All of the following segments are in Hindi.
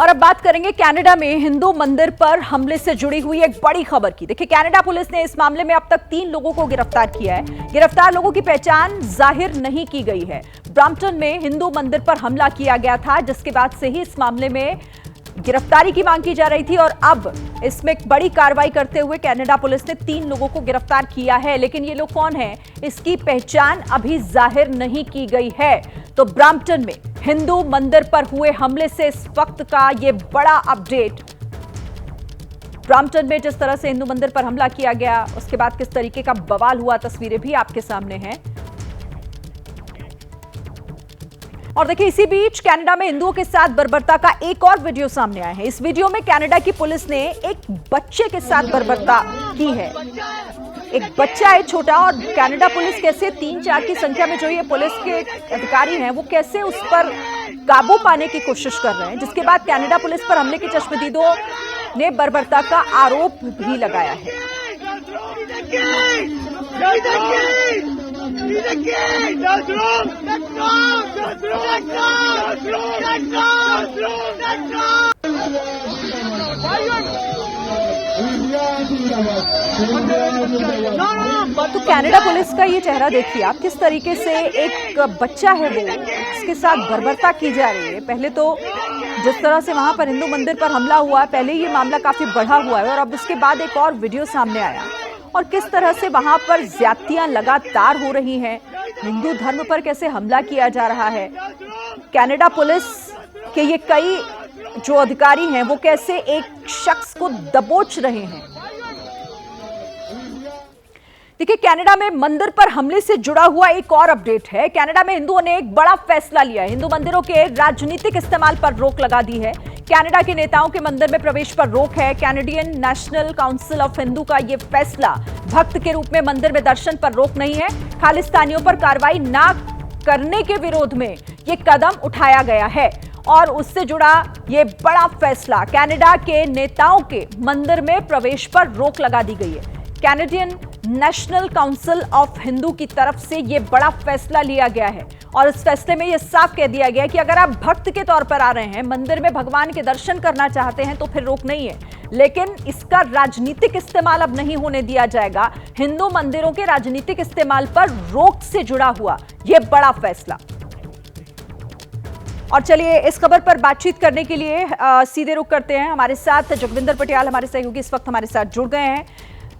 और अब बात करेंगे कनाडा में हिंदू मंदिर पर हमले से जुड़ी हुई एक बड़ी खबर की। देखिए, कनाडा पुलिस ने इस मामले में अब तक 3 लोगों को गिरफ्तार किया है। गिरफ्तार लोगों की पहचान जाहिर नहीं की गई है। ब्रैम्पटन में हिंदू मंदिर पर हमला किया गया था, जिसके बाद से ही इस मामले में गिरफ्तारी की मांग की जा रही थी और अब इसमें एक बड़ी कार्रवाई करते हुए कनाडा पुलिस ने 3 लोगों को गिरफ्तार किया है। लेकिन ये लोग कौन हैं, इसकी पहचान अभी जाहिर नहीं की गई है। तो ब्रैम्पटन में हिंदू मंदिर पर हुए हमले से इस वक्त का ये बड़ा अपडेट। ब्रैम्पटन में जिस तरह से हिंदू मंदिर पर हमला किया गया, उसके बाद किस तरीके का बवाल हुआ, तस्वीरें भी आपके सामने हैं। और देखिए, इसी बीच कनाडा में हिंदुओं के साथ बर्बरता का एक और वीडियो सामने आया है। इस वीडियो में कनाडा की पुलिस ने एक बच्चे के साथ बर्बरता की है। एक बच्चा है छोटा, और कनाडा पुलिस कैसे 3-4 की संख्या में जो ये पुलिस के अधिकारी हैं, वो कैसे उस पर काबू पाने की कोशिश कर रहे हैं, जिसके बाद कनाडा पुलिस पर हमले के चश्मदीदों ने बर्बरता का आरोप भी लगाया है। तो कनाडा पुलिस का ये चेहरा देखिए आप, किस तरीके से एक बच्चा है वो, इसके साथ बर्बरता की जा रही है। पहले तो जिस तरह से वहां पर हिंदू मंदिर पर हमला हुआ, पहले ये मामला काफी बढ़ा हुआ है और अब इसके बाद एक और वीडियो सामने आया और किस तरह से वहां पर ज्यादतियां लगातार हो रही हैं, हिंदू धर्म पर कैसे हमला किया जा रहा है। कनाडा पुलिस के ये कई जो अधिकारी हैं, वो कैसे एक शख्स को दबोच रहे हैं। देखिए, कनाडा में मंदिर पर हमले से जुड़ा हुआ एक और अपडेट है। कनाडा में हिंदुओं ने एक बड़ा फैसला लिया है। हिंदू मंदिरों के राजनीतिक इस्तेमाल पर रोक लगा दी है। कनाडा के नेताओं के मंदिर में प्रवेश पर रोक है। Canadian national council of Hindu का यह फैसला भक्त के रूप में मंदिर में दर्शन पर रोक नहीं है। खालिस्तानियों पर कार्रवाई न करने के विरोध में यह कदम उठाया गया है और उससे जुड़ा यह बड़ा फैसला, कनाडा के नेताओं के मंदिर में प्रवेश पर रोक लगा दी गई है। Canadian national council of Hindu की तरफ से यह बड़ा फैसला लिया गया है और इस फैसले में यह साफ कह दिया गया है कि अगर आप भक्त के तौर पर आ रहे हैं, मंदिर में भगवान के दर्शन करना चाहते हैं, तो फिर रोक नहीं है। लेकिन इसका राजनीतिक इस्तेमाल अब नहीं होने दिया जाएगा। हिंदू मंदिरों के राजनीतिक इस्तेमाल पर रोक से जुड़ा हुआ यह बड़ा फैसला। और चलिए, इस खबर पर बातचीत करने के लिए सीधे रुख करते हैं। हमारे साथ जगविंदर पटियाल, हमारे सहयोगी, इस वक्त हमारे साथ जुड़ गए हैं।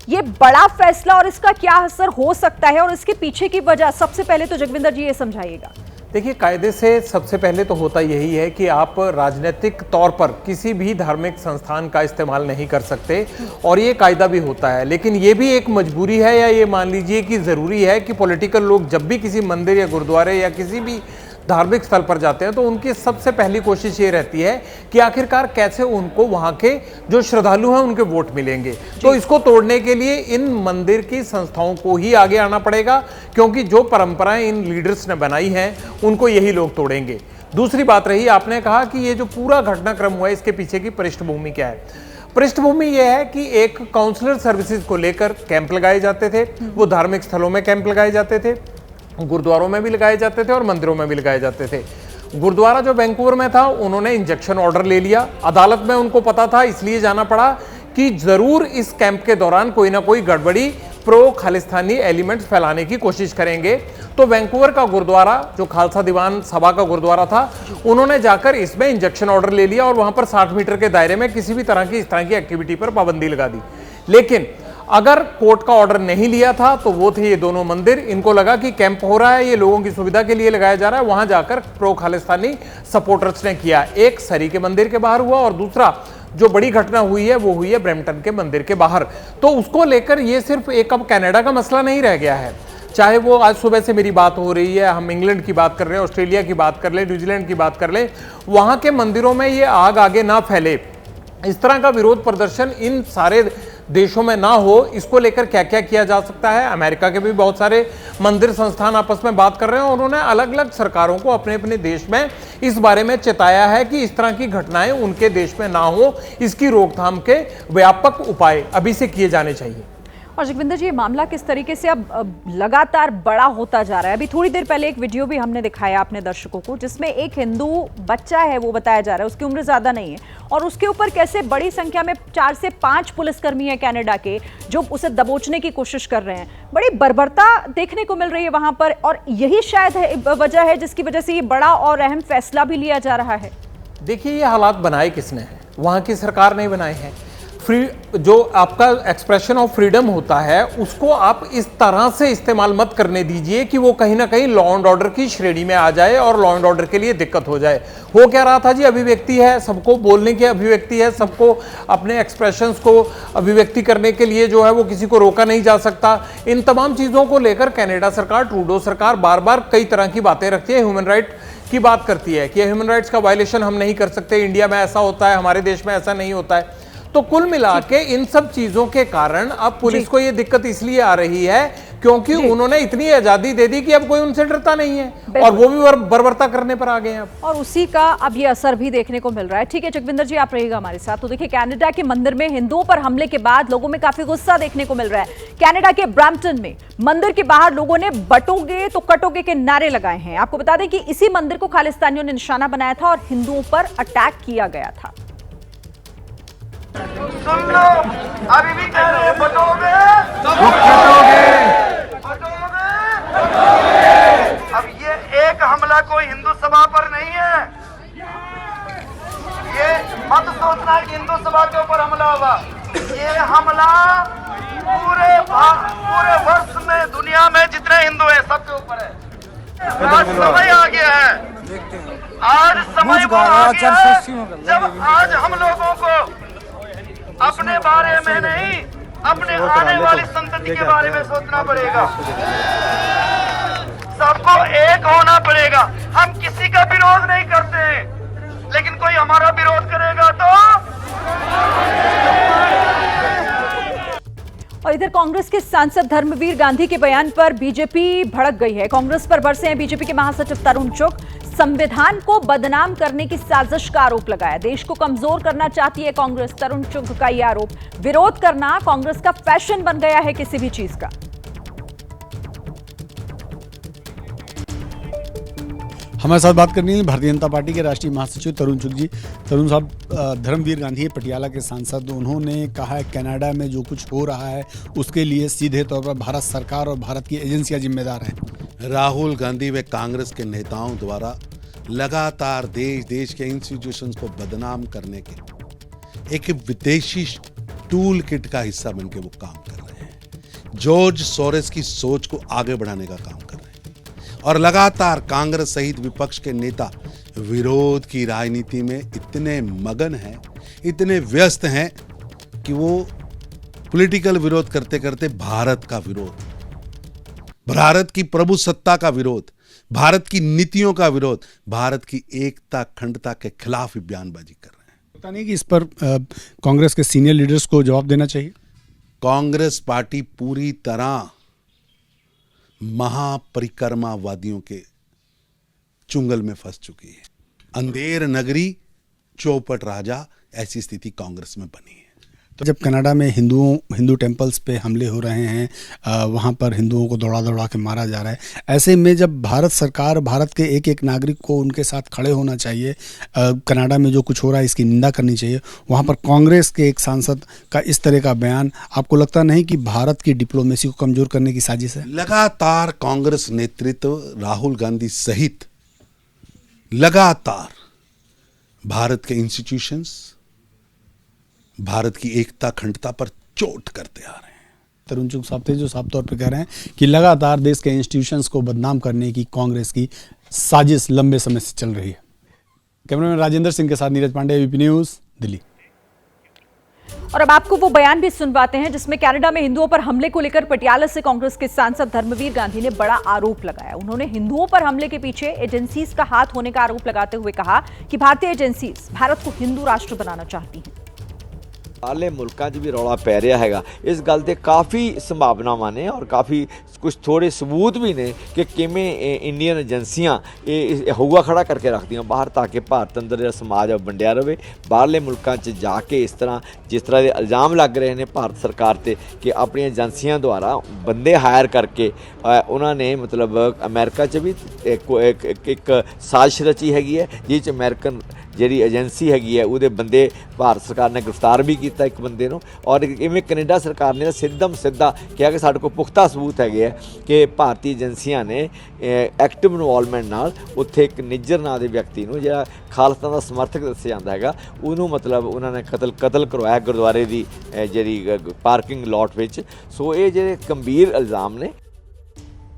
ये बड़ा फैसला और इसका क्या असर हो सकता है और इसके पीछे की वजह, सबसे पहले तो जगविंदर जी ये समझाइएगा। देखिए, कायदे से सबसे पहले तो होता यही है कि आप राजनीतिक तौर पर किसी भी धार्मिक संस्थान का इस्तेमाल नहीं कर सकते और ये कायदा भी होता है। लेकिन ये भी एक मजबूरी है, या ये मान लीजिए कि ज़रूरी है कि पॉलिटिकल लोग जब भी किसी मंदिर या गुरुद्वारे या किसी भी धार्मिक स्थल पर जाते हैं, तो उनकी सबसे पहली कोशिश ये रहती है कि आखिरकार कैसे उनको वहाँ के जो श्रद्धालु हैं उनके वोट मिलेंगे। तो इसको तोड़ने के लिए इन मंदिर की संस्थाओं को ही आगे आना पड़ेगा, क्योंकि जो परंपराएं इन लीडर्स ने बनाई हैं उनको यही लोग तोड़ेंगे। दूसरी बात रही, आपने कहा कि ये जो पूरा घटनाक्रम हुआ है, इसके पीछे की पृष्ठभूमि क्या है। पृष्ठभूमि यह है कि एक काउंसलर सर्विसेज को लेकर कैंप लगाए जाते थे। वो धार्मिक स्थलों में कैंप लगाए जाते थे, गुरुद्वारों में भी लगाए जाते थे और मंदिरों में भी लगाए जाते थे। गुरुद्वारा जो वैंकूवर में था, उन्होंने इंजेक्शन ऑर्डर ले लिया। अदालत में उनको पता था, इसलिए जाना पड़ा कि जरूर इस कैंप के दौरान कोई ना कोई गड़बड़ी, प्रो खालिस्तानी एलिमेंट्स फैलाने की कोशिश करेंगे। तो वैंकूवर का गुरुद्वारा, जो खालसा दीवान सभा का गुरुद्वारा था, उन्होंने जाकर इसमें इंजेक्शन ऑर्डर ले लिया और वहां पर 60 मीटर के दायरे में किसी भी तरह की इस तरह की एक्टिविटी पर पाबंदी लगा दी। लेकिन अगर कोर्ट का ऑर्डर नहीं लिया था, तो वो थे ये दोनों मंदिर। इनको लगा कि कैंप हो रहा है, ये लोगों की सुविधा के लिए लगाया जा रहा है, वहां जाकर प्रो खालिस्तानी सपोर्टर्स ने किया। एक सरी के मंदिर के बाहर हुआ और दूसरा जो बड़ी घटना हुई है वो हुई है ब्रैम्पटन के मंदिर के बाहर। तो उसको लेकर ये सिर्फ एक अब कनाडा का मसला नहीं रह गया है। चाहे वो आज सुबह से मेरी बात हो रही है, हम इंग्लैंड की बात कर रहे हैं, ऑस्ट्रेलिया की बात कर ले, न्यूजीलैंड की बात कर ले, वहां के मंदिरों में ये आग आगे ना फैले, इस तरह का विरोध प्रदर्शन इन सारे देशों में ना हो, इसको लेकर क्या क्या किया जा सकता है। अमेरिका के भी बहुत सारे मंदिर संस्थान आपस में बात कर रहे हैं और उन्होंने अलग अलग सरकारों को अपने अपने देश में इस बारे में चेताया है कि इस तरह की घटनाएं उनके देश में ना हो, इसकी रोकथाम के व्यापक उपाय अभी से किए जाने चाहिए। और जगविंदर जी, ये मामला किस तरीके से अब लगातार बड़ा होता जा रहा है। अभी थोड़ी देर पहले एक वीडियो भी हमने दिखाया अपने दर्शकों को, जिसमें एक हिंदू बच्चा है, वो बताया जा रहा है, उसकी उम्र ज्यादा नहीं है, और उसके ऊपर कैसे बड़ी संख्या में 4 से 5 पुलिसकर्मी हैं कनाडा के, जो उसे दबोचने की कोशिश कर रहे हैं। बड़ी बर्बरता देखने को मिल रही है वहां पर, और यही शायद वजह है जिसकी वजह से ये बड़ा और अहम फैसला भी लिया जा रहा है। देखिए, ये हालात बनाए किसने हैं? वहां की सरकार ने बनाए हैं। जो आपका एक्सप्रेशन ऑफ फ्रीडम होता है, उसको आप इस तरह से इस्तेमाल मत करने दीजिए कि वो कहीं ना कहीं लॉ एंड ऑर्डर की श्रेणी में आ जाए और लॉ एंड ऑर्डर के लिए दिक्कत हो जाए। हो क्या रहा था जी, अभिव्यक्ति है, सबको बोलने की अभिव्यक्ति है, सबको अपने एक्सप्रेशंस को अभिव्यक्ति करने के लिए जो है वो किसी को रोका नहीं जा सकता। इन तमाम चीज़ों को लेकर कनाडा सरकार, ट्रूडो सरकार बार बार कई तरह की बातें रखती है, ह्यूमन राइट की बात करती है कि ह्यूमन राइट्स का वायलेशन हम नहीं कर सकते, इंडिया में ऐसा होता है, हमारे देश में ऐसा नहीं होता है। तो कुल मिला के इन सब चीजों के कारण अब पुलिस को ये दिक्कत इसलिए आ रही है क्योंकि उन्होंने इतनी आजादी दे दी कि अब कोई उनसे डरता नहीं है, और वो भी बर्बरता करने पर आ गए हैं अब। और उसी का अब ये असर भी देखने को मिल रहा है। ठीक है जगविंदर जी, आप रहिएगा हमारे साथ। तो देखिए, कनाडा के मंदिर में हिंदुओं पर हमले के बाद लोगों में काफी गुस्सा देखने को मिल रहा है। कनाडा के ब्रैम्पटन में मंदिर के बाहर लोगों ने बटोगे तो कटोगे के नारे लगाए हैं। आपको बता दें कि इसी मंदिर को खालिस्तानियों ने निशाना बनाया था और हिंदुओं पर अटैक किया गया था। सुन लो, अभी भी कह रहे हैं बटोगे। अब ये एक हमला कोई हिंदू सभा पर नहीं है। ये मत सोचना कि हिंदू सभा के ऊपर हमला हुआ। ये हमला पूरे वर्ष में दुनिया में जितने हिंदू हैं सबके ऊपर है। आज समय आ गया है, आज समय वो आ गया है जब आज हम लोगों को अपने बारे में नहीं, अपने आने वाली संतति के बारे में सोचना पड़ेगा। सबको एक होना पड़ेगा। हम किसी का विरोध नहीं करते हैं, लेकिन कोई हमारा विरोध करेगा तो। और इधर कांग्रेस के सांसद धर्मवीर गांधी के बयान पर बीजेपी भड़क गई है। कांग्रेस पर बरसे हैं बीजेपी के महासचिव तरुण चुग। संविधान को बदनाम करने की साजिश का आरोप लगाया। देश को कमजोर करना चाहती है कांग्रेस, तरुण चुग का यह आरोप। विरोध करना कांग्रेस का फैशन बन गया है किसी भी चीज का। हमारे साथ बात करनी है भारतीय जनता पार्टी के राष्ट्रीय महासचिव तरुण चुग जी। तरुण साहब, धर्मवीर गांधी है पटियाला के सांसद, उन्होंने कहा है कनाडा में जो कुछ हो रहा है उसके लिए सीधे तौर पर भारत सरकार और भारत की एजेंसियां जिम्मेदार हैं। राहुल गांधी व कांग्रेस के नेताओं द्वारा लगातार देश के इंस्टीट्यूशंस को बदनाम करने के एक विदेशी टूल किट का हिस्सा बनकर वो काम कर रहे हैं। जॉर्ज सोरेस की सोच को आगे बढ़ाने का काम कर रहे हैं, और लगातार कांग्रेस सहित विपक्ष के नेता विरोध की राजनीति में इतने मगन हैं, इतने व्यस्त हैं कि वो पॉलिटिकल विरोध करते करते भारत का विरोध, भारत की प्रभुसत्ता का विरोध, भारत की नीतियों का विरोध, भारत की एकता अखंडता के खिलाफ ही बयानबाजी कर रहे हैं। पता नहीं कि इस पर कांग्रेस के सीनियर लीडर्स को जवाब देना चाहिए। कांग्रेस पार्टी पूरी तरह महापरिक्रमावादियों के चुंगल में फंस चुकी है। अंधेर नगरी चौपट राजा, ऐसी स्थिति कांग्रेस में बनी है। तो जब कनाडा में हिंदू टेम्पल्स पे हमले हो रहे हैं, वहाँ पर हिंदुओं को दौड़ा दौड़ा के मारा जा रहा है, ऐसे में जब भारत सरकार, भारत के एक एक नागरिक को उनके साथ खड़े होना चाहिए, कनाडा में जो कुछ हो रहा है इसकी निंदा करनी चाहिए, वहाँ पर कांग्रेस के एक सांसद का इस तरह का बयान, आपको लगता नहीं कि भारत की डिप्लोमेसी को कमजोर करने की साजिश है? लगातार कांग्रेस नेतृत्व राहुल गांधी सहित लगातार भारत के इंस्टीट्यूशंस, भारत की एकता अखंडता पर चोट करते आ रहे हैं। तरुण चुग साहब थे जो साफ तौर पे कह रहे हैं कि लगातार देश के इंस्टीट्यूशंस को बदनाम करने की कांग्रेस की साजिश लंबे समय से चल रही है। कैमरामैन राजेंद्र सिंह के साथ नीरज पांडे, एबीपी न्यूज, दिल्ली। और अब आपको वो बयान भी सुनवाते हैं जिसमें कनाडा में हिंदुओं पर हमले को लेकर पटियाला से कांग्रेस के सांसद धर्मवीर गांधी ने बड़ा आरोप लगाया। उन्होंने हिंदुओं पर हमले के पीछे एजेंसीज का हाथ होने का आरोप लगाते हुए कहा कि भारतीय एजेंसीज भारत को हिंदू राष्ट्र बनाना चाहती हैं। ਬਾਹਰਲੇ ਮੁਲਕਾਂ 'ਚ ਵੀ ਰੌਲਾ ਪੈ ਰਿਹਾ ਹੈਗਾ। ਇਸ ਗੱਲ ਦੇ ਕਾਫੀ ਸੰਭਾਵਨਾਵਾਂ ਨੇ ਔਰ ਕਾਫੀ ਕੁਝ ਥੋੜੇ ਸਬੂਤ ਵੀ ਨੇ ਕਿ ਕਿਵੇਂ ਇੰਡੀਅਨ ਏਜੰਸੀਆਂ ਇਹ ਹਊਆ ਖੜਾ ਕਰਕੇ ਰੱਖਦੀਆਂ ਬਾਹਰ ਤਾਂ ਕਿ ਭਾਰਤ ਅੰਦਰ ਜਿਹੜਾ ਸਮਾਜ ਆ ਵੰਡਿਆ ਰਹੇ। ਬਾਹਰਲੇ ਮੁਲਕਾਂ 'ਚ ਜਾ ਕੇ ਇਸ ਤਰ੍ਹਾਂ ਜਿਸ ਤਰ੍ਹਾਂ ਦੇ ਇਲਜ਼ਾਮ ਲੱਗ ਰਹੇ ਨੇ ਭਾਰਤ ਸਰਕਾਰ ਤੇ ਕਿ ਆਪਣੀਆਂ ਏਜੰਸੀਆਂ ਦੁਆਰਾ ਬੰਦੇ ਹਾਇਰ ਕਰਕੇ ਉਹਨਾਂ ਨੇ ਮਤਲਬ ਅਮਰੀਕਾ 'ਚ ਵੀ ਇੱਕ ਸਾਜ਼ਿਸ਼ ਰਚੀ ਹੈਗੀ ਹੈ ਜਿਸ 'ਚ ਅਮਰੀਕਨ ਜਿਹੜੀ ਏਜੰਸੀ ਹੈਗੀ ਹੈ ਉਹਦੇ ਬੰਦੇ ਭਾਰਤ ਸਰਕਾਰ ਨੇ ਗ੍ਰਿਫਤਾਰ ਵੀ ਕੀਤਾ ਇੱਕ ਬੰਦੇ ਨੂੰ ਔਰ ਇਵੇਂ ਕੈਨੇਡਾ ਸਰਕਾਰ ਨੇ ਸਿੱਧਾ ਕਿਹਾ ਕਿ ਸਾਡੇ ਕੋਲ ਪੁਖਤਾ ਸਬੂਤ ਹੈਗੇ ਆ ਕਿ ਭਾਰਤੀ ਏਜੰਸੀਆਂ ਨੇ ਐਕਟਿਵ ਇਨਵੋਲਵਮੈਂਟ ਨਾਲ ਉੱਥੇ ਇੱਕ ਨਿੱਜਰ ਨਾਂ ਦੇ ਵਿਅਕਤੀ ਨੂੰ ਜਿਹੜਾ ਖਾਲਸਾ ਦਾ ਸਮਰਥਕ ਦੱਸਿਆ ਜਾਂਦਾ ਹੈਗਾ ਉਹਨੂੰ ਮਤਲਬ ਉਹਨਾਂ ਨੇ ਕਤਲ ਕਰਵਾਇਆ ਗੁਰਦੁਆਰੇ ਦੀ ਜਿਹੜੀ ਪਾਰਕਿੰਗ ਲੋਟ ਵਿੱਚ। ਸੋ ਇਹ ਜਿਹੜੇ ਗੰਭੀਰ इल्ज़ाम ने।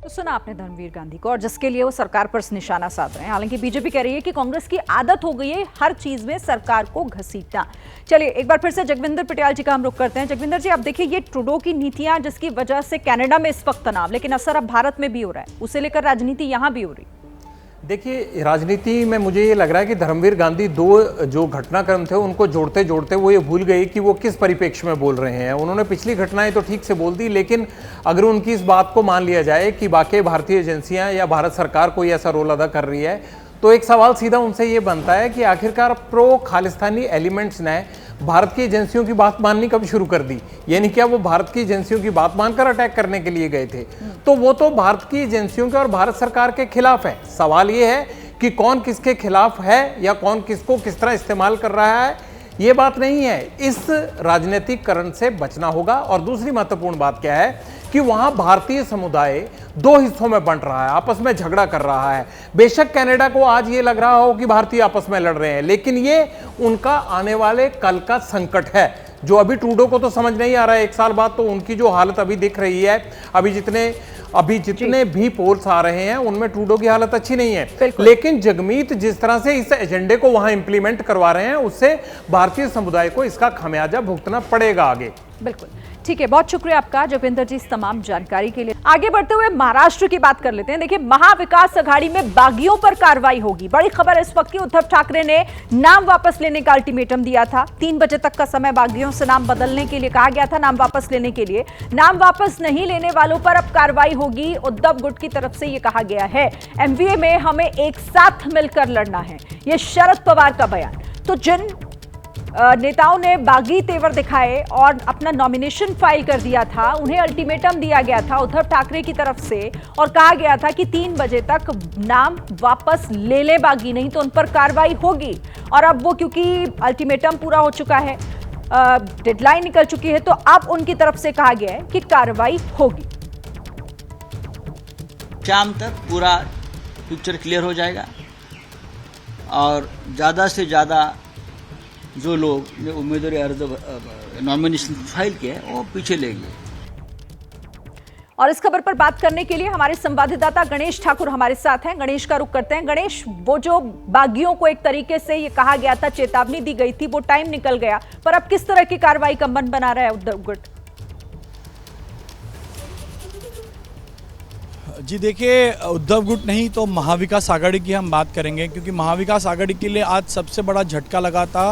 तो सुना आपने धर्मवीर गांधी को और जिसके लिए वो सरकार पर निशाना साध रहे हैं। हालांकि बीजेपी कह रही है कि कांग्रेस की आदत हो गई है हर चीज में सरकार को घसीटना। चलिए एक बार फिर से जगविंदर पटियाल जी का हम रुख करते हैं। जगविंदर जी, आप देखिए ये ट्रूडो की नीतियां जिसकी वजह से कनाडा में इस वक्त तनाव, लेकिन असर अब भारत में भी हो रहा है, उसे लेकर राजनीति यहां भी हो रही। देखिए राजनीति में मुझे ये लग रहा है कि धर्मवीर गांधी दो जो घटनाक्रम थे उनको जोड़ते जोड़ते वो ये भूल गए कि वो किस परिप्रेक्ष्य में बोल रहे हैं। उन्होंने पिछली घटनाएं तो ठीक से बोल दी, लेकिन अगर उनकी इस बात को मान लिया जाए कि वाकई भारतीय एजेंसियां या भारत सरकार कोई ऐसा रोल अदा कर रही है तो एक सवाल सीधा उनसे ये बनता है कि आखिरकार प्रो खालिस्तानी एलिमेंट्स ने भारत की एजेंसियों की बात माननी कब शुरू कर दी? यानी क्या वो भारत की एजेंसियों की बात मानकर अटैक करने के लिए गए थे? तो वो तो भारत की एजेंसियों के और भारत सरकार के खिलाफ है। सवाल ये है कि कौन किसके खिलाफ है या कौन किसको किस तरह इस्तेमाल कर रहा है, ये बात नहीं है। इस राजनीतिकरण से बचना होगा। और दूसरी महत्वपूर्ण बात क्या है कि वहां भारतीय समुदाय दो हिस्सों में बंट रहा है, आपस में झगड़ा कर रहा है। बेशक कनाडा को आज ये लग रहा हो कि भारतीय आपस में लड़ रहे हैं, लेकिन ये उनका आने वाले कल का संकट है जो अभी ट्रूडो को तो समझ नहीं आ रहा है। एक साल बाद तो उनकी जो हालत अभी दिख रही है, अभी जितने भी पोल्स आ रहे हैं उनमें ट्रूडो की हालत अच्छी नहीं है। लेकिन जगमीत जिस तरह से इस एजेंडे को वहां इंप्लीमेंट करवा रहे हैं उससे भारतीय समुदाय को इसका खामियाजा भुगतना पड़ेगा आगे। बिल्कुल ठीक है, बहुत शुक्रिया आपका जगविंदर जी इस तमाम जानकारी के लिए। आगे बढ़ते हुए महाराष्ट्र की बात कर लेते हैं। देखिए महाविकास अघाड़ी में बागियों पर कार्रवाई होगी। बड़ी खबर इस वक्त की, उद्धव ठाकरे ने नाम वापस लेने का अल्टीमेटम दिया था। 3 बजे तक का समय बागियों से नाम बदलने के लिए कहा गया था, नाम वापस लेने के लिए। नाम वापस नहीं लेने वालों पर अब कार्रवाई होगी। उद्धव गुट की तरफ से यह कहा गया है एमवीए में हमें एक साथ मिलकर लड़ना है, यह शरद पवार का बयान। तो जिन नेताओं ने बागी तेवर दिखाए और अपना नॉमिनेशन फाइल कर दिया था, उन्हें अल्टीमेटम दिया गया था उद्धव ठाकरे की तरफ से और कहा गया था कि 3 बजे तक नाम वापस ले ले बागी, नहीं तो उन पर कार्रवाई होगी। और अब वो क्योंकि अल्टीमेटम पूरा हो चुका है, डेडलाइन निकल चुकी है, तो अब उनकी तरफ से कहा गया है कि कार्रवाई होगी। शाम तक पूरा पिक्चर क्लियर हो जाएगा और ज़्यादा से ज़्यादा जो लोग उम्मीदवारी अर्ज नॉमिनेशन फाइल किए हैं वो पीछे लेंगे। और इस खबर पर बात करने के लिए हमारे संवाददाता गणेश ठाकुर हमारे साथ हैं। गणेश का रुख करते हैं। गणेश, वो जो बागियों को एक तरीके से ये कहा गया था, चेतावनी दी गई थी, वो टाइम निकल गया, पर अब किस तरह की कार्रवाई का मन बना रहा है उद्धव गुट? जी देखिए, उद्धव गुट नहीं तो महाविकास आघाड़ी की हम बात करेंगे, क्योंकि महाविकास आघाड़ी के लिए आज सबसे बड़ा झटका लगा था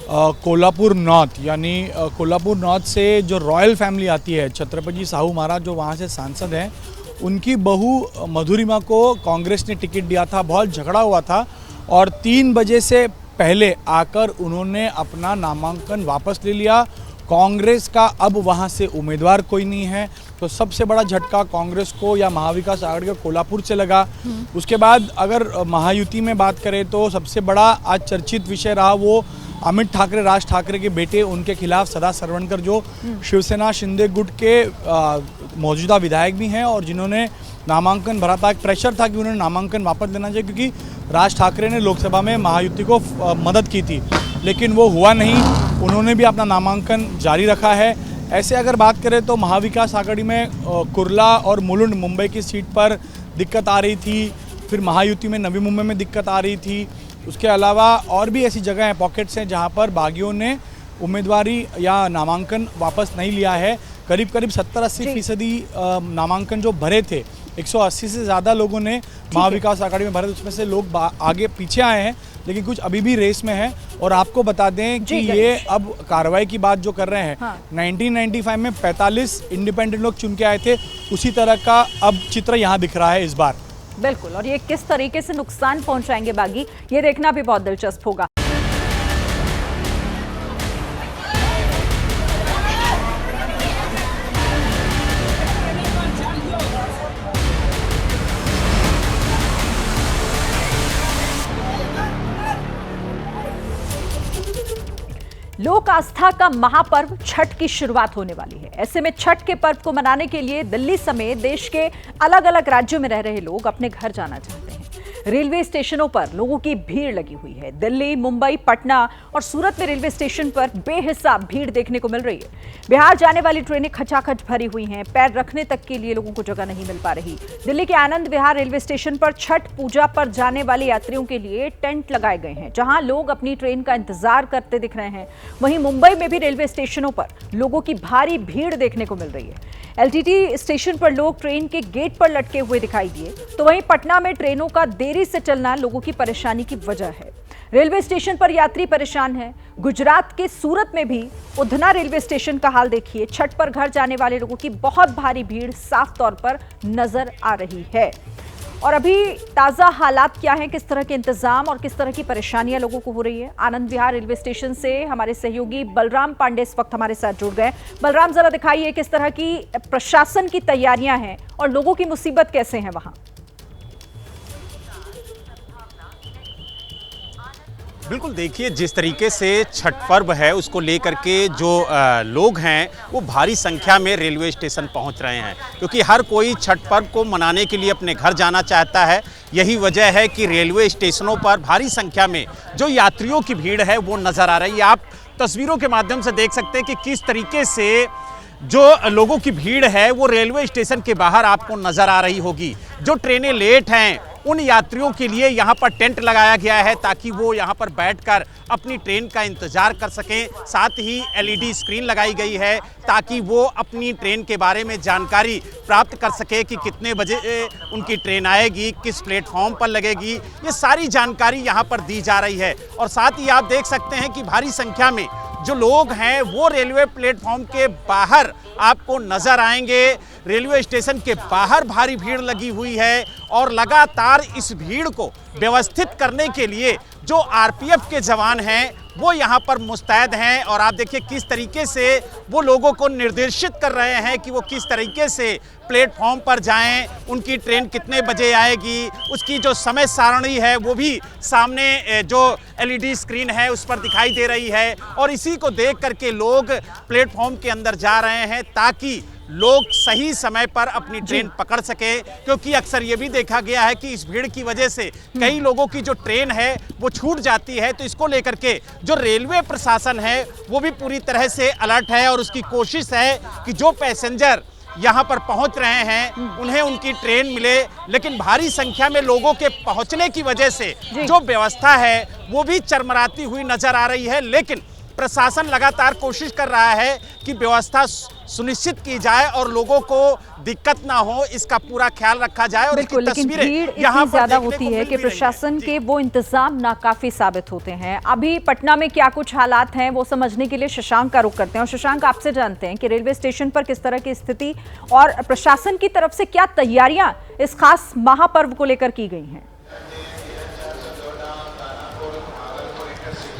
कोल्हापुर नॉर्थ। यानी कोल्हापुर नॉर्थ से जो रॉयल फैमिली आती है, छत्रपति साहू महाराज जो वहाँ से सांसद हैं, उनकी बहू मधुरिमा को कांग्रेस ने टिकट दिया था। बहुत झगड़ा हुआ था और 3 बजे से पहले आकर उन्होंने अपना नामांकन वापस ले लिया। कांग्रेस का अब वहाँ से उम्मीदवार कोई नहीं है, तो सबसे बड़ा झटका कांग्रेस को या महाविकास आघाड़ी को कोल्हापुर से लगा। उसके बाद अगर महायुति में बात करें तो सबसे बड़ा आज चर्चित विषय रहा वो अमित ठाकरे, राज ठाकरे के बेटे, उनके खिलाफ सदा सरवणकर जो शिवसेना शिंदे गुट के मौजूदा विधायक भी हैं और जिन्होंने नामांकन भरा था। एक प्रेशर था कि उन्होंने नामांकन वापस लेना चाहिए, क्योंकि राज ठाकरे ने लोकसभा में महायुति को मदद की थी, लेकिन वो हुआ नहीं। उन्होंने भी अपना नामांकन जारी रखा है। ऐसे अगर बात करें तो महाविकास आघाड़ी में कुर्ला और मुलुंड मुंबई की सीट पर दिक्कत आ रही थी, फिर महायुति में नवी मुंबई में दिक्कत आ रही थी। उसके अलावा और भी ऐसी जगह हैं, पॉकेट्स हैं, जहां पर बागियों ने उम्मीदवारी या नामांकन वापस नहीं लिया है। करीब 70-80% नामांकन जो भरे थे 180 से ज़्यादा लोगों ने महाविकास आघाड़ी में भरे, उसमें से लोग आगे पीछे आए हैं, लेकिन कुछ अभी भी रेस में हैं। और आपको बता दें कि ये अब कार्रवाई की बात जो कर रहे हैं, 1995 में 45 इंडिपेंडेंट लोग चुन के आए थे, उसी तरह का अब चित्र यहाँ दिख रहा है इस बार। बिल्कुल, और ये किस तरीके से नुकसान पहुंचाएंगे बागी, ये देखना भी बहुत दिलचस्प होगा। लोक आस्था का महापर्व छठ की शुरुआत होने वाली है। ऐसे में छठ के पर्व को मनाने के लिए दिल्ली समेत देश के अलग अलग राज्यों में रह रहे लोग अपने घर जाना चाहते हैं। रेलवे स्टेशनों पर लोगों की भीड़ लगी हुई है। दिल्ली, मुंबई, पटना और सूरत में रेलवे स्टेशन पर बेहिसाब भीड़ देखने को मिल रही है। बिहार जाने वाली ट्रेनें खचाखच भरी हुई हैं, पैर रखने तक के लिए लोगों को जगह नहीं मिल पा रही। दिल्ली के आनंद विहार रेलवे स्टेशन पर छठ पूजा पर जाने वाले यात्रियों के लिए टेंट लगाए गए हैं, जहां लोग अपनी ट्रेन का इंतजार करते दिख रहे हैं। वहीं मुंबई में भी रेलवे स्टेशनों पर लोगों की भारी भीड़ देखने को मिल रही है। एलटीटी स्टेशन पर लोग ट्रेन के गेट पर लटके हुए दिखाई दिए, तो वहीं पटना में ट्रेनों का देरी से चलना लोगों की परेशानी की वजह है। रेलवे स्टेशन पर यात्री परेशान हैं। गुजरात के सूरत में भी उधना रेलवे स्टेशन का हाल देखिए। छठ पर घर जाने वाले लोगों की बहुत भारी भीड़ साफ तौर पर नजर आ रही है। और अभी ताजा हालात क्या हैं, किस तरह के इंतजाम और किस तरह की परेशानियां लोगों को हो रही है, आनंद विहार रेलवे स्टेशन से हमारे सहयोगी बलराम पांडे इस वक्त हमारे साथ जुड़ गए। बलराम, जरा दिखाइए किस तरह की प्रशासन की तैयारियां हैं और लोगों की मुसीबत कैसे हैं वहां। बिल्कुल, देखिए जिस तरीके से छठ पर्व है उसको लेकर के जो लोग हैं वो भारी संख्या में रेलवे स्टेशन पहुंच रहे हैं, क्योंकि हर कोई छठ पर्व को मनाने के लिए अपने घर जाना चाहता है। यही वजह है कि रेलवे स्टेशनों पर भारी संख्या में जो यात्रियों की भीड़ है वो नज़र आ रही है। आप तस्वीरों के माध्यम से देख सकते हैं कि किस तरीके से जो लोगों की भीड़ है वो रेलवे स्टेशन के बाहर आपको नज़र आ रही होगी। जो ट्रेनें लेट हैं उन यात्रियों के लिए यहाँ पर टेंट लगाया गया है ताकि वो यहाँ पर बैठकर अपनी ट्रेन का इंतज़ार कर सकें। साथ ही एलईडी स्क्रीन लगाई गई है ताकि वो अपनी ट्रेन के बारे में जानकारी प्राप्त कर सके कि कितने बजे उनकी ट्रेन आएगी, किस प्लेटफॉर्म पर लगेगी, ये सारी जानकारी यहाँ पर दी जा रही है। और साथ ही आप देख सकते हैं कि भारी संख्या में जो लोग हैं वो रेलवे प्लेटफॉर्म के बाहर आपको नजर आएंगे। रेलवे स्टेशन के बाहर भारी भीड़ लगी हुई है और लगातार इस भीड़ को व्यवस्थित करने के लिए जो आरपीएफ के जवान हैं वो यहाँ पर मुस्तैद हैं। और आप देखिए किस तरीके से वो लोगों को निर्देशित कर रहे हैं कि वो किस तरीके से प्लेटफॉर्म पर जाएं, उनकी ट्रेन कितने बजे आएगी, उसकी जो समय सारणी है वो भी सामने जो एलईडी स्क्रीन है उस पर दिखाई दे रही है। और इसी को देख करके लोग प्लेटफॉर्म के अंदर जा रहे हैं ताकि लोग सही समय पर अपनी ट्रेन पकड़ सके, क्योंकि अक्सर ये भी देखा गया है कि इस भीड़ की वजह से कई लोगों की जो ट्रेन है वो छूट जाती है। तो इसको लेकर के जो रेलवे प्रशासन है वो भी पूरी तरह से अलर्ट है और उसकी कोशिश है कि जो पैसेंजर यहाँ पर पहुँच रहे हैं उन्हें उनकी ट्रेन मिले। लेकिन भारी संख्या में लोगों के पहुँचने की वजह से जो व्यवस्था है वो भी चरमराती हुई नजर आ रही है। लेकिन प्रशासन लगातार कोशिश कर रहा है कि व्यवस्था सुनिश्चित की जाए और लोगों को दिक्कत ना हो, इसका पूरा ख्याल रखा जाए। और बिल्कुल, लेकिन भीड़ इतनी ज्यादा होती है कि प्रशासन के वो इंतजाम नाकाफी साबित होते हैं। अभी पटना में क्या कुछ हालात हैं वो समझने के लिए शशांक का रुख करते हैं। और शशांक, आपसे जानते हैं कि रेलवे स्टेशन पर किस तरह की स्थिति और प्रशासन की तरफ से क्या तैयारियां इस खास महापर्व को लेकर की गई हैं।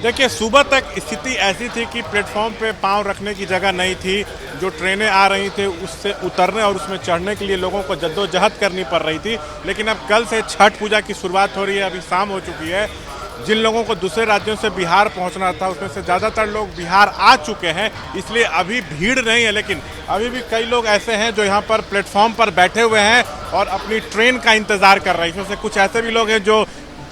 देखिए, सुबह तक स्थिति ऐसी थी कि प्लेटफॉर्म पे पांव रखने की जगह नहीं थी। जो ट्रेनें आ रही थी उससे उतरने और उसमें चढ़ने के लिए लोगों को जद्दोजहद करनी पड़ रही थी। लेकिन अब कल से छठ पूजा की शुरुआत हो रही है, अभी शाम हो चुकी है। जिन लोगों को दूसरे राज्यों से बिहार पहुंचना था उसमें से ज़्यादातर लोग बिहार आ चुके हैं, इसलिए अभी भीड़ नहीं है। लेकिन अभी भी कई लोग ऐसे हैं जो यहाँ पर प्लेटफॉर्म पर बैठे हुए हैं और अपनी ट्रेन का इंतज़ार कर रहे हैं। इसमें से कुछ ऐसे भी लोग हैं जो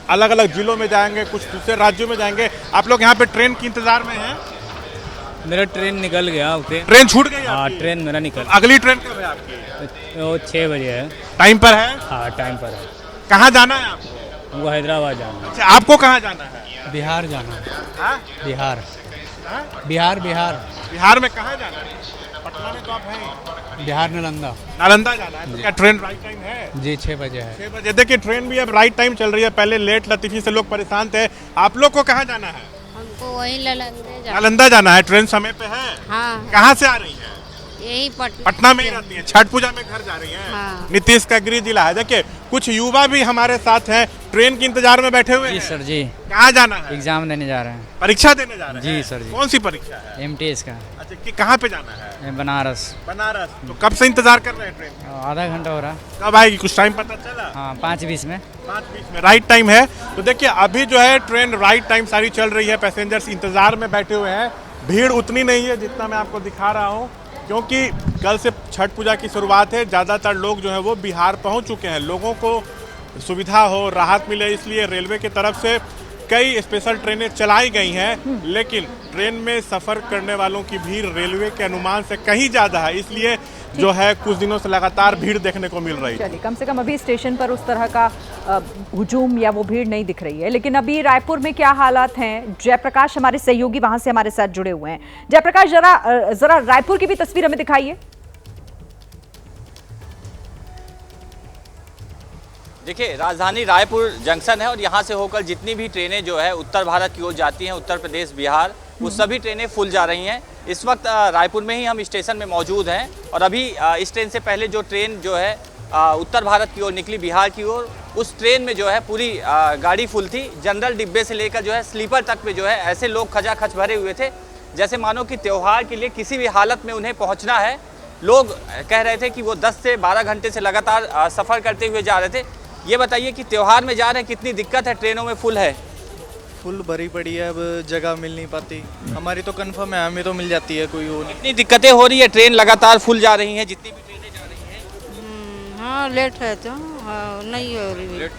अलग अलग जिलों में जाएंगे, कुछ दूसरे राज्यों में जाएंगे। आप लोग यहाँ पे ट्रेन के इंतजार में हैं? मेरा ट्रेन निकल गया। ट्रेन छूट गई? हाँ, ट्रेन मेरा निकल। अगली ट्रेन कब है आपकी? वो 6 बजे है। टाइम पर है? हाँ, टाइम पर है। कहाँ जाना है आपको? हमको हैदराबाद जाना है। अच्छा, आपको कहाँ जाना है? बिहार जाना है। हाँ? बिहार। हाँ? बिहार। बिहार में कहाँ जाना है? पटना में तो आप हैं, बिहार नालंदा। नालंदा जाना है, तो क्या ट्रेन राइट टाइम है? जी 6 बजे है। 6 बजे। देखिए ट्रेन भी अब राइट टाइम चल रही है, पहले लेट लतीफी से लोग परेशान थे। आप लोग को कहाँ जाना है? हमको वही नालंदा जाना है। ट्रेन समय पे है? हाँ, कहाँ से आ रही है? यही पटना में ही रहती है। छठ पूजा में घर जा रही हैं। हाँ। नीतीश का गृह जिला है। देखिए कुछ युवा भी हमारे साथ हैं, ट्रेन के इंतजार में बैठे हुए हैं। सर जी, कहाँ जाना है? एग्जाम देने जा रहे हैं। परीक्षा देने जा रहे हैं? जी सर जी। कौन सी परीक्षा है? MTS का। अच्छा, कि कहाँ पे जाना है? बनारस। बनारस। तो कब से इंतजार कर रहे हैं ट्रेन? आधा घंटा हो रहा। कब आएगी? कुछ टाइम पता चला? हाँ 5:20 में। 5:20 में राइट टाइम है। तो देखिए अभी जो है ट्रेन राइट टाइम सारी चल रही है, पैसेंजर्स इंतजार में बैठे हुए हैं। भीड़ उतनी नहीं है जितना मैं आपको दिखा रहा हूँ, क्योंकि कल से छठ पूजा की शुरुआत है। ज़्यादातर लोग जो है वो बिहार पहुँच चुके हैं। लोगों को सुविधा हो, राहत मिले, इसलिए रेलवे की तरफ से कई स्पेशल ट्रेनें चलाई गई हैं, लेकिन ट्रेन में सफ़र करने वालों की भीड़ रेलवे के अनुमान से कहीं ज़्यादा है, इसलिए जो है कुछ दिनों से लगातार भीड़ देखने को मिल रही है। चलिए, कम से कम अभी स्टेशन पर उस तरह का हुजूम या वो भीड़ नहीं दिख रही है। लेकिन अभी रायपुर में क्या हालात हैं? जयप्रकाश हमारे सहयोगी वहां से हमारे साथ जुड़े हुए हैं। जयप्रकाश, जरा रायपुर की भी तस्वीर हमें दिखाइए। देखिए, राजधानी रायपुर जंक्शन है और यहाँ से होकर जितनी भी ट्रेनें जो है उत्तर भारत की ओर जाती हैं, उत्तर प्रदेश, बिहार, वो सभी ट्रेनें फुल जा रही हैं। इस वक्त रायपुर में ही हम स्टेशन में मौजूद हैं और अभी इस ट्रेन से पहले जो ट्रेन जो है उत्तर भारत की ओर निकली, बिहार की ओर, उस ट्रेन में जो है पूरी गाड़ी फुल थी। जनरल डिब्बे से लेकर जो है स्लीपर तक में जो है ऐसे लोग खचाखच भरे हुए थे, जैसे मानो कि त्यौहार के लिए किसी भी हालत में उन्हें पहुँचना है। लोग कह रहे थे कि वो 10 से 12 घंटे से लगातार सफ़र करते हुए जा रहे थे। ये बताइए कि त्यौहार में जा रहे हैं, कितनी दिक्कत है? ट्रेनों में फुल है? फुल भरी पड़ी है, अब जगह मिल नहीं पाती। हमारी तो कंफर्म है, हमें तो मिल जाती है, कोई वो नहीं। इतनी दिक्कतें हो रही है, ट्रेन लगातार फुल जा रही हैं, जितनी भी ट्रेनें जा रही हैं? हाँ, लेट है तो नहीं हो रही। लेट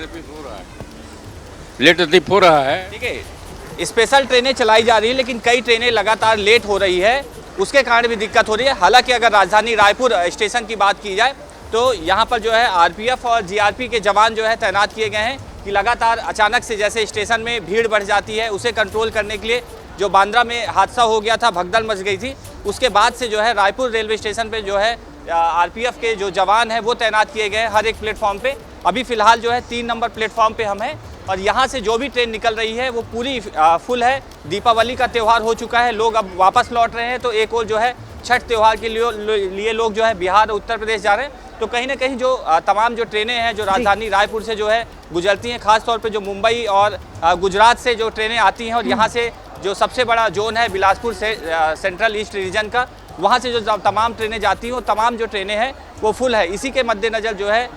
ट्रिप हो रहा है। ठीक है, स्पेशल ट्रेनें चलाई जा रही है, लेकिन कई ट्रेनें लगातार लेट हो रही है, उसके कारण भी दिक्कत हो रही है। हालांकि अगर राजधानी रायपुर स्टेशन की बात की जाए तो यहाँ पर जो है आरपीएफ और जीआरपी के जवान जो है तैनात किए गए हैं कि लगातार अचानक से जैसे स्टेशन में भीड़ बढ़ जाती है, उसे कंट्रोल करने के लिए जो बांद्रा में हादसा हो गया था, भगदड़ मच गई थी, उसके बाद से जो है रायपुर रेलवे स्टेशन पे जो है आरपीएफ के जो जवान हैं वो तैनात किए गए हैं हर एक प्लेटफॉर्म पे। अभी फ़िलहाल जो है 3 नंबर प्लेटफॉर्म पे हम हैं और यहाँ से जो भी ट्रेन निकल रही है वो पूरी फुल है। दीपावली का त्यौहार हो चुका है, लोग अब वापस लौट रहे हैं, तो एक और जो है छठ त्यौहार के लिए लोग जो है बिहार और उत्तर प्रदेश जा रहे हैं। तो कहीं ना कहीं जो तमाम जो ट्रेनें हैं जो राजधानी रायपुर से जो है गुजरती हैं, खास तौर पे जो मुंबई और गुजरात से जो ट्रेनें आती हैं और यहाँ से जो सबसे बड़ा जोन है बिलासपुर से सेंट्रल ईस्ट रीजन का, वहाँ से जो तमाम ट्रेनें जाती हैं वो तमाम जो ट्रेनें हैं वो फुल है। इसी के मद्देनज़र जो है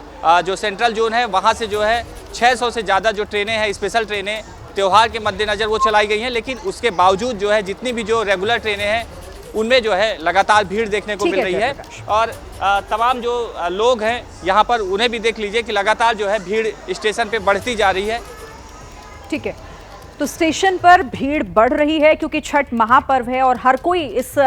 जो सेंट्रल जोन है वहाँ से जो है 600 से ज़्यादा जो ट्रेनें हैं, स्पेशल ट्रेनें त्यौहार के मद्देनज़र वो चलाई गई हैं। लेकिन उसके बावजूद जो है जितनी भी जो रेगुलर ट्रेनें हैं उनमें जो है लगातार भीड़ देखने को मिल रही है और तमाम जो लोग हैं यहाँ पर उन्हें भी देख लीजिए कि लगातार जो है भीड़ स्टेशन पे बढ़ती जा रही है। ठीक है, तो स्टेशन पर भीड़ बढ़ रही है क्योंकि छठ महापर्व है और हर कोई इस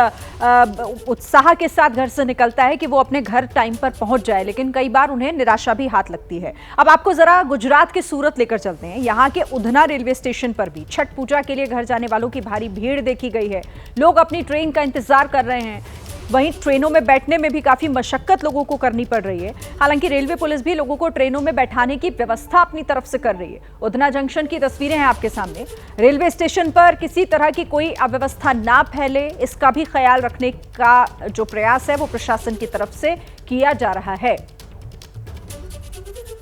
उत्साह के साथ घर से निकलता है कि वो अपने घर टाइम पर पहुंच जाए, लेकिन कई बार उन्हें निराशा भी हाथ लगती है। अब आपको जरा गुजरात की सूरत लेकर चलते हैं। यहाँ के उधना रेलवे स्टेशन पर भी छठ पूजा के लिए घर जाने वालों की भारी भीड़ देखी गई है। लोग अपनी ट्रेन का इंतजार कर रहे हैं, वहीं ट्रेनों में बैठने में भी काफ़ी मशक्कत लोगों को करनी पड़ रही है। हालांकि रेलवे पुलिस भी लोगों को ट्रेनों में बैठाने की व्यवस्था अपनी तरफ से कर रही है। उधना जंक्शन की तस्वीरें हैं आपके सामने। रेलवे स्टेशन पर किसी तरह की कोई अव्यवस्था ना फैले, इसका भी ख्याल रखने का जो प्रयास है वो प्रशासन की तरफ से किया जा रहा है।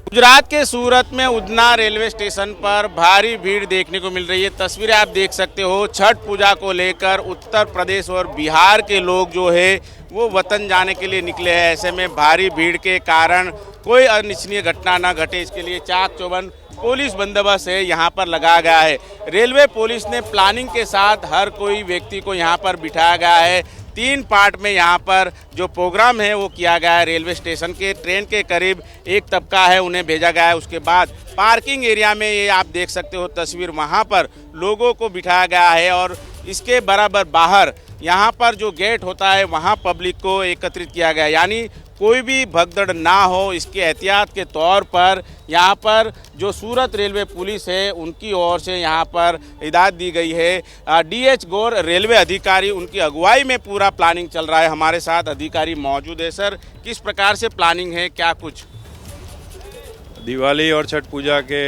गुजरात के सूरत में उधना रेलवे स्टेशन पर भारी भीड़ देखने को मिल रही है। तस्वीरें आप देख सकते हो, छठ पूजा को लेकर उत्तर प्रदेश और बिहार के लोग जो है वो वतन जाने के लिए निकले हैं। ऐसे में भारी भीड़ के कारण कोई अनिच्छनीय घटना ना घटे, इसके लिए चाक चौबंद पुलिस बंदोबस्त है यहाँ पर लगाया गया है। रेलवे पुलिस ने प्लानिंग के साथ हर कोई व्यक्ति को यहाँ पर बिठाया गया है। 3 पार्ट में यहाँ पर जो प्रोग्राम है वो किया गया है। रेलवे स्टेशन के ट्रेन के करीब एक तबका है, उन्हें भेजा गया है। उसके बाद पार्किंग एरिया में ये आप देख सकते हो तस्वीर, वहाँ पर लोगों को बिठाया गया है और इसके बराबर बाहर यहाँ पर जो गेट होता है वहाँ पब्लिक को एकत्रित किया गया, यानी कोई भी भगदड़ ना हो इसके एहतियात के तौर पर यहाँ पर जो सूरत रेलवे पुलिस है उनकी ओर से यहाँ पर हिदायत दी गई है। डीएच गौर रेलवे अधिकारी, उनकी अगुवाई में पूरा प्लानिंग चल रहा है। हमारे साथ अधिकारी मौजूद है। सर, किस प्रकार से प्लानिंग है, क्या कुछ? दिवाली और छठ पूजा के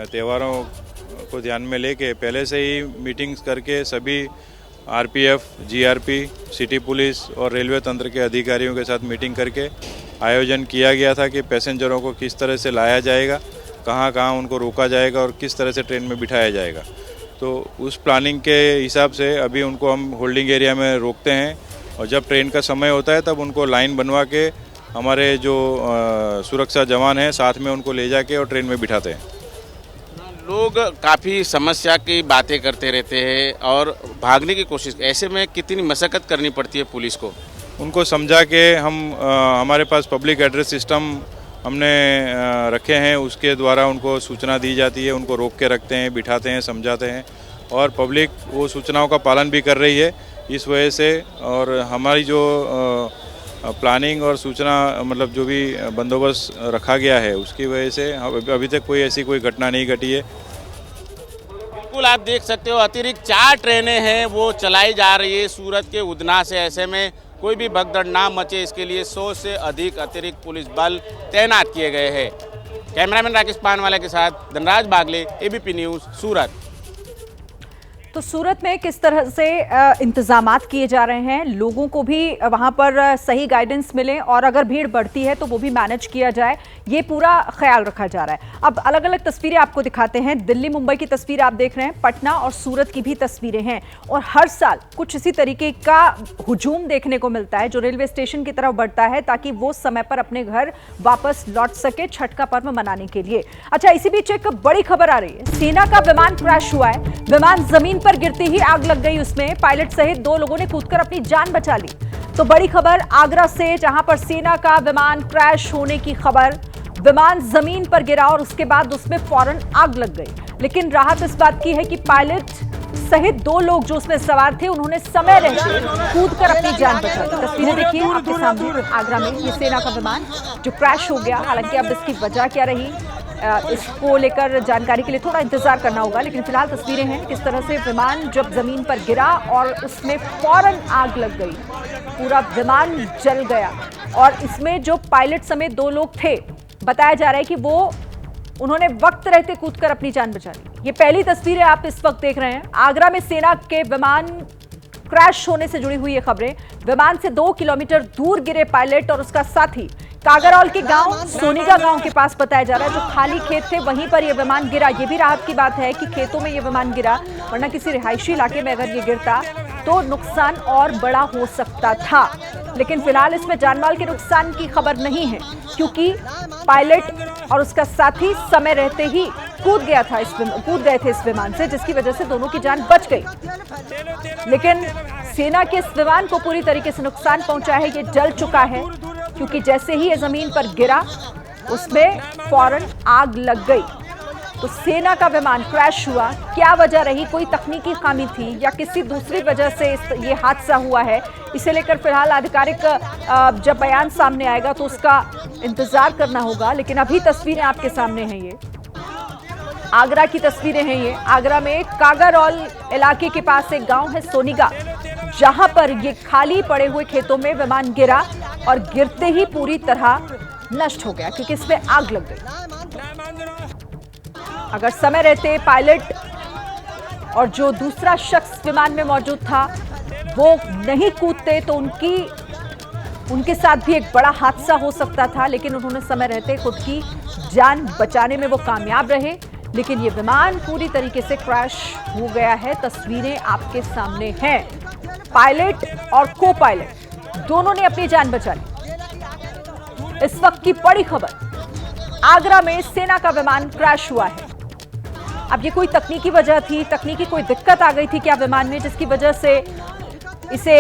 त्योहारों को ध्यान में लेके पहले से ही मीटिंग्स करके सभी आरपीएफ, जीआरपी, सिटी पुलिस और रेलवे तंत्र के अधिकारियों के साथ मीटिंग करके आयोजन किया गया था कि पैसेंजरों को किस तरह से लाया जाएगा, कहाँ कहाँ उनको रोका जाएगा और किस तरह से ट्रेन में बिठाया जाएगा। तो उस प्लानिंग के हिसाब से अभी उनको हम होल्डिंग एरिया में रोकते हैं और जब ट्रेन का समय होता है तब उनको लाइन बनवा के हमारे जो सुरक्षा जवान हैं साथ में उनको ले जाके और ट्रेन में बिठाते हैं। लोग काफ़ी समस्या की बातें करते रहते हैं और भागने की कोशिश, ऐसे में कितनी मशक्कत करनी पड़ती है पुलिस को? उनको समझा के हमारे पास पब्लिक एड्रेस सिस्टम हमने रखे हैं, उसके द्वारा उनको सूचना दी जाती है, उनको रोक के रखते हैं, बिठाते हैं, समझाते हैं और पब्लिक वो सूचनाओं का पालन भी कर रही है। इस वजह से और हमारी जो प्लानिंग और सूचना मतलब जो भी बंदोबस्त रखा गया है उसकी वजह से अभी तक कोई ऐसी कोई घटना नहीं घटी है। बिल्कुल, आप देख सकते हो अतिरिक्त 4 ट्रेनें हैं वो चलाई जा रही है सूरत के उधना से। ऐसे में कोई भी भगदड़ ना मचे इसके लिए 100 से अधिक अतिरिक्त पुलिस बल तैनात किए गए हैं। कैमरामैन राकेश पानवाला के साथ धनराज बागले, एबीपी न्यूज़, सूरत। तो सूरत में किस तरह से इंतजामात किए जा रहे हैं, लोगों को भी वहां पर सही गाइडेंस मिले और अगर भीड़ बढ़ती है तो वो भी मैनेज किया जाए, ये पूरा ख्याल रखा जा रहा है। अब अलग अलग तस्वीरें आपको दिखाते हैं। दिल्ली मुंबई की तस्वीर आप देख रहे हैं, पटना और सूरत की भी तस्वीरें हैं और हर साल कुछ इसी तरीके का हुजूम देखने को मिलता है जो रेलवे स्टेशन की तरफ बढ़ता है ताकि वो समय पर अपने घर वापस लौट सके छठ का पर्व मनाने के लिए। अच्छा, इसी बीच एक बड़ी खबर आ रही है, सेना का विमान क्रैश हुआ है। विमान जमीन पर गिरते ही आग लग गई, उसमें पायलट सहित 2 लोगों ने कूदकर अपनी जान बचा ली। तो बड़ी खबर आगरा से, जहां पर सेना का विमान क्रैश होने की खबर, विमान जमीन पर गिरा और उसके बाद उसमें फौरन आग लग गई। लेकिन राहत इस बात की है कि पायलट सहित 2 लोग जो उसमें सवार थे उन्होंने समय रहते कूदकर अपनी जान बचा ली। तस्वीरें देखिए आपके सामने, आगरा में ये सेना का विमान जो क्रैश हो गया। हालांकि अब इसकी वजह क्या रही इसको लेकर जानकारी के लिए थोड़ा इंतजार करना होगा, लेकिन फिलहाल तस्वीरें हैं किस तरह से विमान जब जमीन पर गिरा और उसमें फौरन आग लग गई, पूरा विमान जल गया। और इसमें जो पायलट समेत 2 लोग थे, बताया जा रहा है कि उन्होंने वक्त रहते कूदकर अपनी जान बचा ली। ये पहली तस्वीरें आप इस वक्त देख रहे हैं। आगरा में सेना के विमान क्रैश होने से जुड़ी हुई ये खबरें। विमान से 2 किलोमीटर दूर गिरे पायलट और उसका साथी। कागरौल के गांव सोनीगा गांव के पास बताया जा रहा है, जो खाली खेत थे वहीं पर यह विमान गिरा। ये भी राहत की बात है कि खेतों में यह विमान गिरा, वरना किसी रिहायशी इलाके में अगर ये गिरता तो नुकसान और बड़ा हो सकता था। लेकिन फिलहाल इसमें जानमाल के नुकसान की खबर नहीं है क्योंकि पायलट और उसका साथी समय रहते ही कूद गए थे इस विमान से, जिसकी वजह से दोनों की जान बच गई। लेकिन सेना के इस विमान को पूरी तरीके से नुकसान पहुंचा है, ये जल चुका है क्योंकि जैसे ही ये जमीन पर गिरा उसमें फौरन आग लग गई। तो सेना का विमान क्रैश हुआ, क्या वजह रही, कोई तकनीकी खामी थी या किसी दूसरी वजह से ये हादसा हुआ है, इसे लेकर फिलहाल आधिकारिक जब बयान सामने आएगा तो उसका इंतजार करना होगा। लेकिन अभी तस्वीरें आपके सामने हैं, ये आगरा की तस्वीरें हैं। ये आगरा में कागरौल इलाके के पास एक गांव है सोनीगा, जहां पर ये खाली पड़े हुए खेतों में विमान गिरा और गिरते ही पूरी तरह नष्ट हो गया क्योंकि इसमें आग लग गई। अगर समय रहते पायलट और जो दूसरा शख्स विमान में मौजूद था वो नहीं कूदते तो उनके साथ भी एक बड़ा हादसा हो सकता था, लेकिन उन्होंने समय रहते खुद की जान बचाने में वो कामयाब रहे। लेकिन ये विमान पूरी तरीके से क्रैश हो गया है। तस्वीरें आपके सामने हैं, पायलट और को पायलट दोनों ने अपनी जान बचा ली। इस वक्त की बड़ी खबर, आगरा में सेना का विमान क्रैश हुआ है। अब ये कोई तकनीकी वजह थी, तकनीकी कोई दिक्कत आ गई थी क्या विमान में, जिसकी वजह से इसे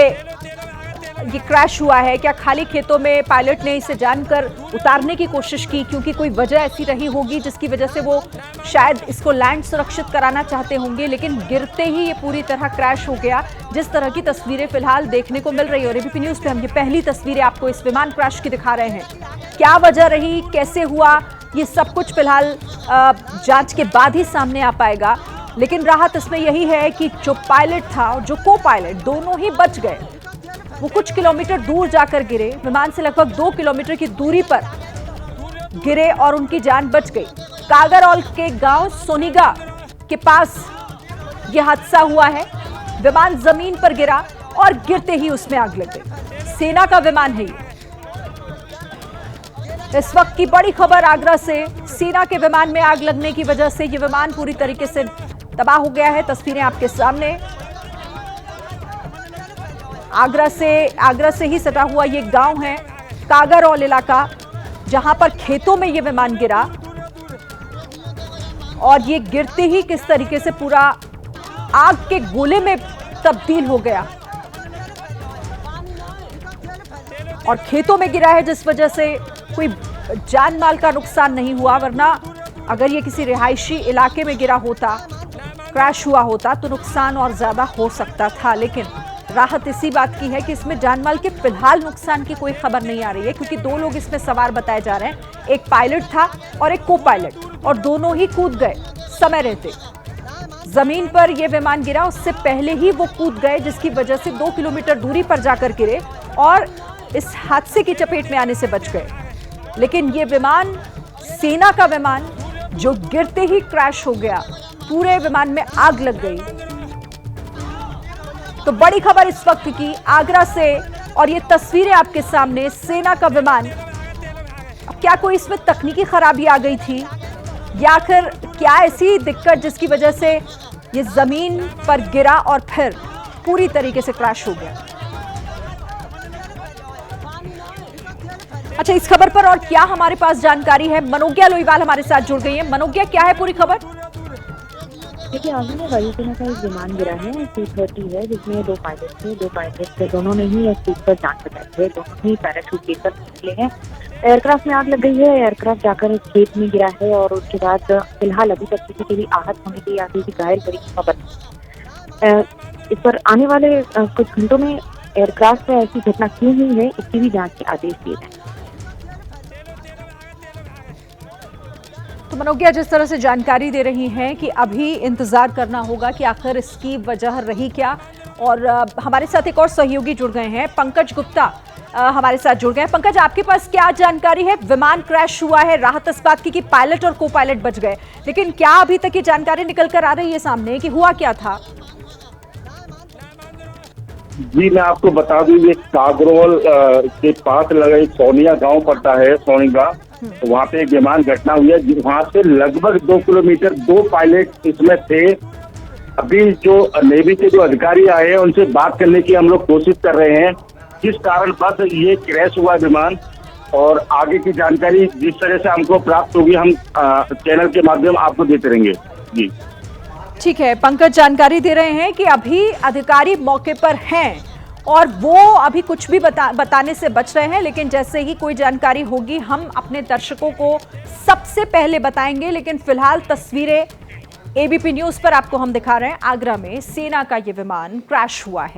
ये क्रैश हुआ है? क्या खाली खेतों में पायलट ने इसे जानकर उतारने की कोशिश की, क्योंकि कोई वजह ऐसी रही होगी जिसकी वजह से वो शायद इसको लैंड सुरक्षित कराना चाहते होंगे, लेकिन गिरते ही ये पूरी तरह क्रैश हो गया। जिस तरह की तस्वीरें फिलहाल देखने को मिल रही है और एबीपी न्यूज पे हम ये पहली तस्वीरें आपको इस विमान क्रैश की दिखा रहे हैं। क्या वजह रही, कैसे हुआ, ये सब कुछ फिलहाल जांच के बाद ही सामने आ पाएगा। लेकिन राहत इसमें यही है कि जो पायलट था और जो को पायलट दोनों ही बच गए। वो कुछ किलोमीटर दूर जाकर गिरे, विमान से लगभग 2 किलोमीटर की दूरी पर गिरे और उनकी जान बच गई। कागरौल के गांव सोनीगा के पास यह हादसा हुआ है। विमान जमीन पर गिरा और गिरते ही उसमें आग लग गई। सेना का विमान है ये। इस वक्त की बड़ी खबर आगरा से, सेना के विमान में आग लगने की वजह से यह विमान पूरी तरीके से तबाह हो गया है। तस्वीरें आपके सामने। आगरा से ही सटा हुआ ये गांव है कागरौल इलाका, जहां पर खेतों में ये विमान गिरा और ये गिरते ही किस तरीके से पूरा आग के गोले में तब्दील हो गया और खेतों में गिरा है, जिस वजह से कोई जान माल का नुकसान नहीं हुआ। वरना अगर ये किसी रिहायशी इलाके में गिरा होता, क्रैश हुआ होता, तो नुकसान और ज्यादा हो सकता था। लेकिन राहत इसी बात की है कि इसमें जानमाल के फिलहाल नुकसान की कोई खबर नहीं आ रही है, क्योंकि 2 लोग इसमें सवार बताए जा रहे हैं। एक पायलट था और एक को पायलट, और दोनों ही कूद गए समय रहते। जमीन पर यह विमान गिरा, उससे पहले ही वो कूद गए, जिसकी वजह से 2 किलोमीटर दूरी पर जाकर गिरे और इस हादसे की चपेट में आने से बच गए। लेकिन ये विमान, सेना का विमान, जो गिरते ही क्रैश हो गया, पूरे विमान में आग लग गई। तो बड़ी खबर इस वक्त की आगरा से, और ये तस्वीरें आपके सामने, सेना का विमान। अब क्या कोई इसमें तकनीकी खराबी आ गई थी, या आखिर क्या ऐसी दिक्कत जिसकी वजह से ये जमीन पर गिरा और फिर पूरी तरीके से क्रैश हो गया। अच्छा, इस खबर पर और क्या हमारे पास जानकारी है, मनोज्ञा लोईवाल हमारे साथ जुड़ गई है। मनोज्ञा, क्या है पूरी खबर? देखिए, आगे में वायुसेना का एक विमान गिरा है, C-30 है, जिसमें 2 पायलट थे। 2 पायलट थे, दोनों ने ही स्पीड पर जान बचाई है, दोनों ही पैराशूट लेकर निकले हैं। एयरक्राफ्ट में आग लग गई है, एयरक्राफ्ट जाकर खेत में गिरा है और उसके बाद फिलहाल अभी तक किसी के भी आहत होने की या किसी घायल होने की खबर नहीं। इस पर आने वाले कुछ घंटों में एयरक्राफ्ट में ऐसी घटना क्यों हुई है, इसकी भी जाँच के आदेश दिए गए। तो मनोज्ञा जिस तरह से जानकारी दे रही हैं कि अभी इंतजार करना होगा कि आखिर इसकी वजह रही क्या। और हमारे साथ एक और सहयोगी जुड़ गए हैं, पंकज गुप्ता हमारे साथ जुड़ गए हैं। पंकज, आपके पास क्या जानकारी है? विमान क्रैश हुआ है, राहत इस बात की कि पायलट और को पायलट बच गए, लेकिन क्या अभी तक ये जानकारी निकल कर आ रही है सामने कि हुआ क्या था? जी, मैं आपको बता दूं, ये कागरौल के पास लगा सोनिया गांव पड़ता है, सोनीगा। वहाँ पे एक विमान घटना हुई है, वहाँ से लगभग 2 किलोमीटर 2 पायलट इसमें थे। अभी जो नेवी के जो अधिकारी आए हैं, उनसे बात करने की हम लोग कोशिश कर रहे हैं, किस कारण बस ये क्रैश हुआ विमान, और आगे की जानकारी जिस तरह से हमको प्राप्त होगी हम चैनल के माध्यम आपको देते रहेंगे। जी ठीक है, पंकज जानकारी दे रहे हैं कि अभी अधिकारी मौके पर हैं और वो अभी कुछ भी बताने से बच रहे हैं, लेकिन जैसे ही कोई जानकारी होगी हम अपने दर्शकों को सबसे पहले बताएंगे। लेकिन फिलहाल तस्वीरें एबीपी न्यूज पर आपको हम दिखा रहे हैं। आगरा में सेना का ये विमान क्रैश हुआ है।